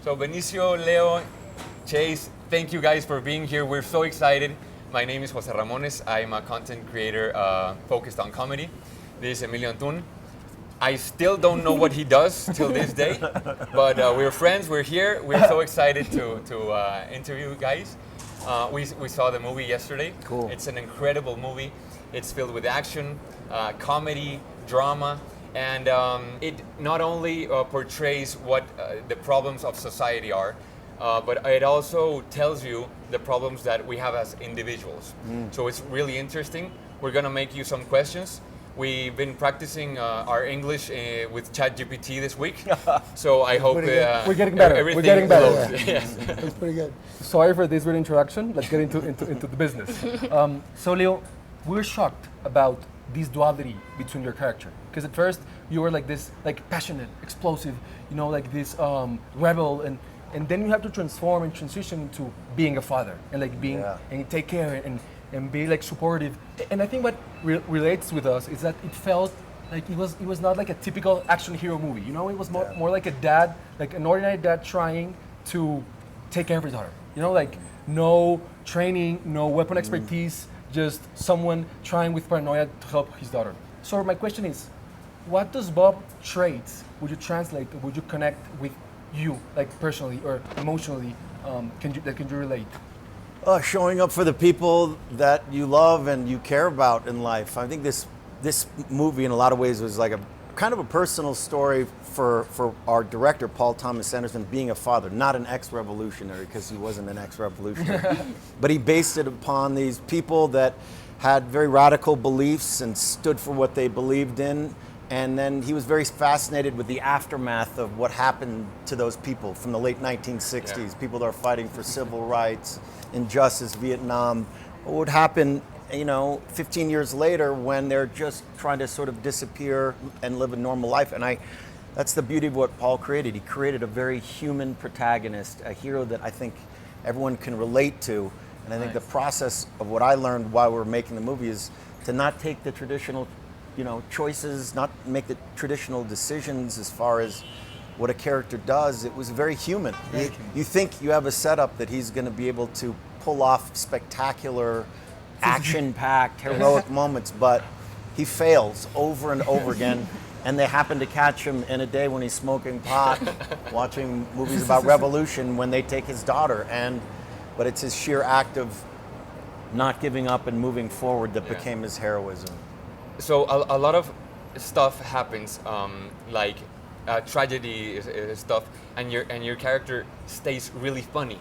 So Benicio, Leo, Chase, thank you guys for being here. We're so excited. My name is Jose Ramones. I'm a content creator focused on comedy. This is Emilio Antun. I still don't know what he does till this day, but we're friends, we're here. We're so excited to interview you guys. We saw the movie yesterday. Cool. It's an incredible movie. It's filled with action, comedy, drama, and it not only portrays what the problems of society are, but it also tells you the problems that we have as individuals. So it's really interesting. We're gonna make you some questions. We've been practicing our English with ChatGPT this week, so I hope we're getting better. We're getting better. Yeah. Yes. That's pretty good. Sorry for this weird introduction. Let's get into the business. So Leo, we're shocked about this duality between your character, because at first you were like this, like passionate, explosive, like this rebel, and then you have to transform and transition into being a father and like being and take care and be like supportive. And I think what relates with us is that it felt like it was not like a typical action hero movie. It was more like a dad, like an ordinary dad trying to take care of his daughter. Like no training, no weapon expertise, just someone trying with paranoia to help his daughter. So my question is, what does Bob traits would you translate, would you connect with you, like personally or emotionally, can you relate? Showing up for the people that you love and you care about in life. I think this movie in a lot of ways was like a kind of a personal story for our director, Paul Thomas Anderson, being a father, not an ex-revolutionary, because he wasn't an ex-revolutionary, but he based it upon these people that had very radical beliefs and stood for what they believed in. And then he was very fascinated with the aftermath of what happened to those people from the late 1960s, people that are fighting for civil rights, injustice, Vietnam. What would happen, 15 years later when they're just trying to sort of disappear and live a normal life. And that's the beauty of what Paul created. He created a very human protagonist, a hero that I think everyone can relate to. And I think the process of what I learned while we were making the movie is to not take the traditional choices, not make the traditional decisions as far as what a character does. It was very human. You think you have a setup that he's going to be able to pull off spectacular, action-packed, heroic moments, but he fails over and over again. And they happen to catch him in a day when he's smoking pot, watching movies about revolution when they take his daughter. But it's his sheer act of not giving up and moving forward that became his heroism. So a lot of stuff happens, like tragedy stuff, and your character stays really funny,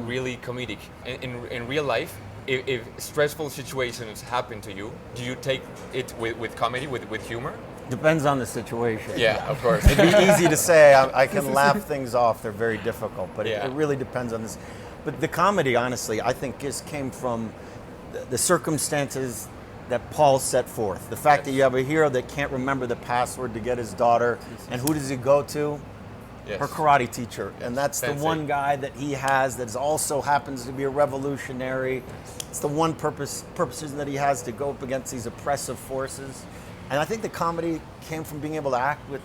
really comedic. In real life, if stressful situations happen to you, do you take it with comedy, with humor? Depends on the situation. Yeah, of course. It'd be easy to say I can laugh things off. They're very difficult, but it really depends on this. But the comedy, honestly, I think just came from the circumstances that Paul set forth. The fact that you have a hero that can't remember the password to get his daughter, and who does he go to? Her karate teacher. And that's the one guy that he has that also happens to be a revolutionary. It's the one purposes that he has to go up against these oppressive forces. And I think the comedy came from being able to act with,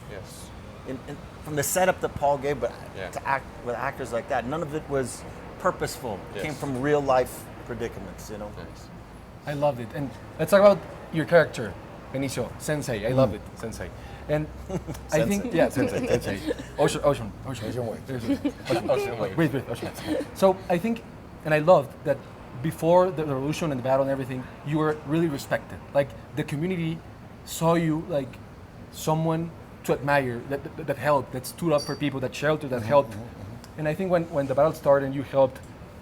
from the setup that Paul gave, but to act with actors like that. None of it was purposeful. It came from real life predicaments, Nice. I loved it. And let's talk about your character, Benicio, Sensei. I love it, Sensei. And I think, Sensei. Ocean Way. Wait, Ocean. So I think, and I loved that before the revolution and the battle and everything, you were really respected. Like the community saw you like someone to admire, that helped, that stood up for people, that sheltered, that helped. And I think when the battle started and you helped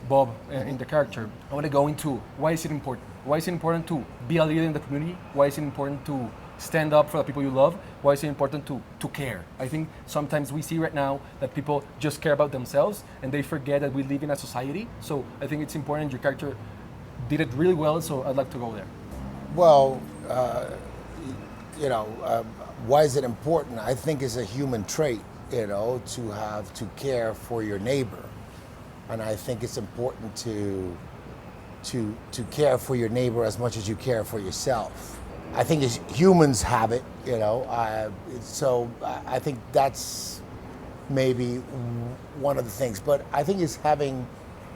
Bob in the character, I want to go into why is it important? Why is it important to be a leader in the community? Why is it important to stand up for the people you love? Why is it important to care? I think sometimes we see right now that people just care about themselves and they forget that we live in a society. So I think it's important. Your character did it really well, so I'd like to go there. Well, why is it important? I think it's a human trait, to care for your neighbor. And I think it's important to care for your neighbor as much as you care for yourself. I think as humans have it, so I think that's maybe one of the things. But I think it's having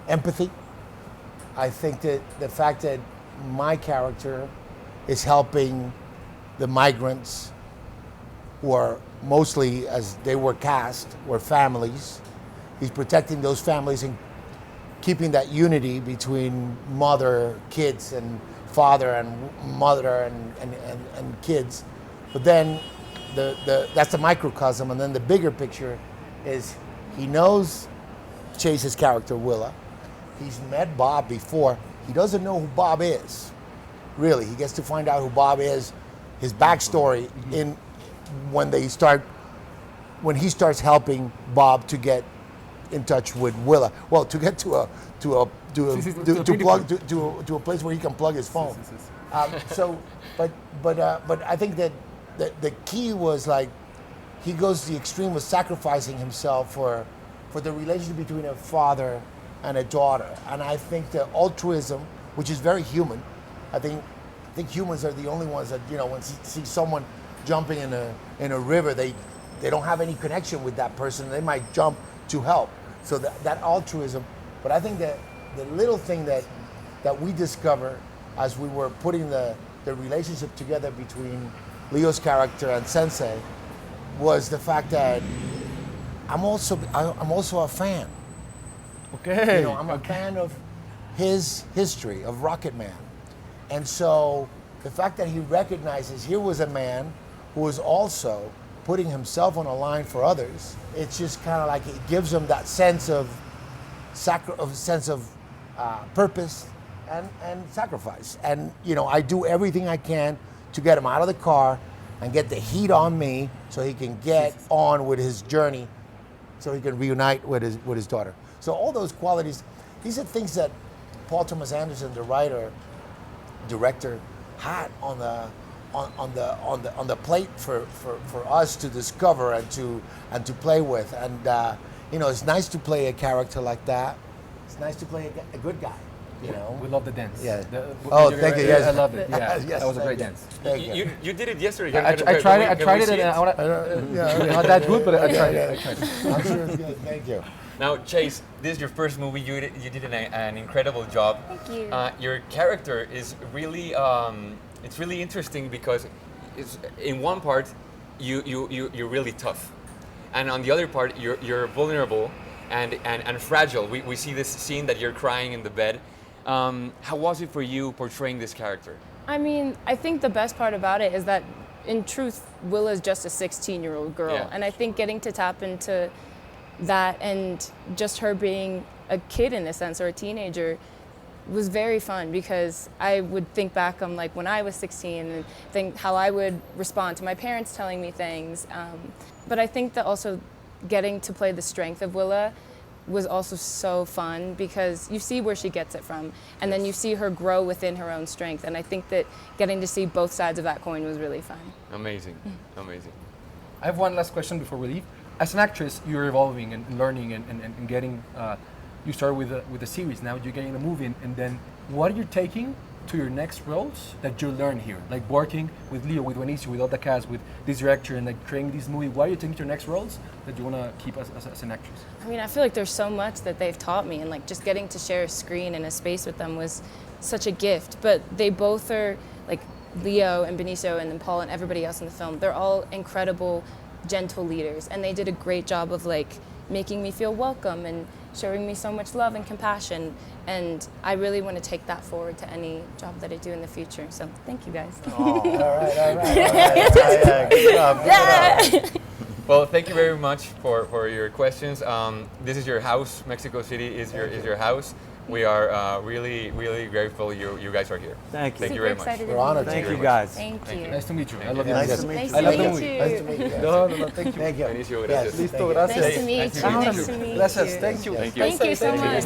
empathy. I think that the fact that my character is helping the migrants who are mostly, as they were cast, were families. He's protecting those families and keeping that unity between mother, kids, and father, and mother, and kids. But then that's the microcosm, and then the bigger picture is he knows Chase's character, Willa. He's met Bob before. He doesn't know who Bob is, really. He gets to find out who Bob is, his backstory, when he starts helping Bob to get in touch with Willa. Well, to get to a place where he can plug his phone. But I think that the key was like he goes to the extreme of sacrificing himself for the relationship between a father and a daughter. And I think the altruism, which is very human, I think humans are the only ones that, when you see someone jumping in a river, they don't have any connection with that person. They might jump to help. So that altruism. But I think that the little thing that we discover as we were putting the relationship together between Leo's character and Sensei was the fact that I'm also a fan. Okay. I'm a fan of his history of Rocket Man. And so the fact that he recognizes here was a man who was also putting himself on a line for others, it's just kind of like it gives him that sense of purpose and sacrifice. And I do everything I can to get him out of the car and get the heat on me so he can get on with his journey, so he can reunite with his daughter. So all those qualities, these are things that Paul Thomas Anderson, the director, had on the plate for us to discover and to play with. And it's nice to play a character like that. It's nice to play a good guy. We love the dance. Yeah. Thank you. Yes. I loved it. Yeah, yes, that was a great dance. You did it yesterday. I tried it. Not that good, but I tried it. I'm sure it's good. Thank you. Now, Chase, this is your first movie. You did an incredible job. Thank you. Your character is really it's really interesting because it's, in one part you're really tough, and on the other part you're vulnerable and fragile. We see this scene that you're crying in the bed. How was it for you portraying this character? I mean, I think the best part about it is that, in truth, Willa's just a 16-year-old girl. Yeah. And I think getting to tap into that and just her being a kid in a sense, or a teenager, was very fun, because I would think back on like when I was 16 and think how I would respond to my parents telling me things. But I think that also getting to play the strength of Willa was also so fun, because you see where she gets it from, and then you see her grow within her own strength. And I think that getting to see both sides of that coin was really fun. Amazing, amazing. I have one last question before we leave. As an actress, you're evolving and learning and getting. You started with a series, now you're getting a movie, and then what are you taking to your next roles that you learn here? Like working with Leo, with Benicio, with all the cast, with this director, and like creating this movie. What are you taking to your next roles that you want to keep as an actress? I mean, I feel like there's so much that they've taught me, and like just getting to share a screen and a space with them was such a gift. But they both are, like Leo and Benicio and then Paul and everybody else in the film, they're all incredible, gentle leaders, and they did a great job of like making me feel welcome and showing me so much love and compassion. And I really want to take that forward to any job that I do in the future. So thank you guys. All right. Good job. Well, thank you very much for your questions. This is your house. Mexico City is your house. We are really, really grateful you guys are here. Thank you. Thank you Super very much. excited to We're be honored. here. Thank you, very guys. Thank Thank you. you. Nice to meet you. I Thank love you. you. Nice to meet Nice you. I love to the meet movie. you. Nice to meet you. No, thank you. Thank you. Benicio, Yes, gracias. Listo, thank you. gracias. Nice to meet you. Nice to meet Nice you. to meet Gracias. you. Thank you. Thank you. Thank you so much.